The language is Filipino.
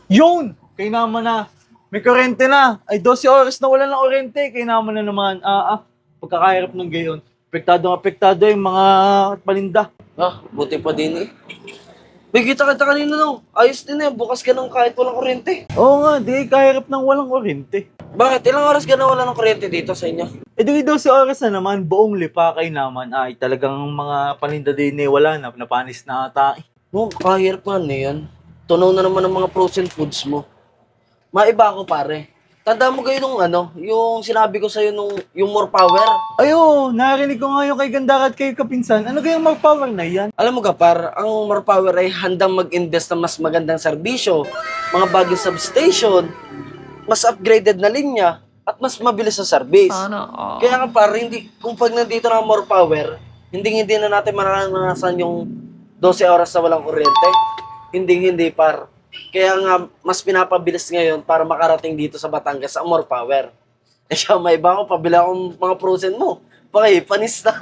Yun! Kaya naman na. May kurente na. Ay, 12 oras na wala ng kurente. Kaya naman na naman. Pagkakahirap ng gayon. Apektado yung mga paninda. Ah, buti pa din eh. May kita kanina no. Ayos din eh. Bukas ka nang kahit walang kuryente. Oo nga, di kahirap ng walang kurente. Bakit? Ilang oras ka na wala ng kuryente dito sa inyo? E di 12 oras na naman, buong Lipakay naman ay talagang mga paninda din eh, wala na, napanis na ata. No, kahirap nga na yan. Tunaw na naman ng mga frozen foods mo. Maiba ako pare. Tanda mo kayo nung yung sinabi ko sa'yo nung yung more power. Ayo, narinig ko nga yung kay Gandara at kay Kapinsan. Ano kayang mag-power na yan? Alam mo Gapar, ang more power ay handang mag-invest ng mas magandang serbisyo, mga bagong substation, mas upgraded na linya, at mas mabilis na service. Kaya nga par, hindi, kung pag nandito na ang more power, hindi na natin maranasan yung 12 oras na walang kuryente. Hindi par. Kaya nga, mas pinapabilis ngayon para makarating dito sa Batangas ang more power. Eh siya, may iba ako, pabila akong mga frozen mo. Panis na.